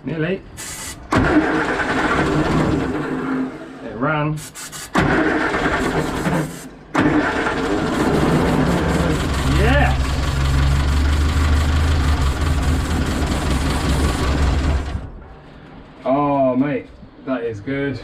Nearly. It ran. Yes! Oh mate, that is good.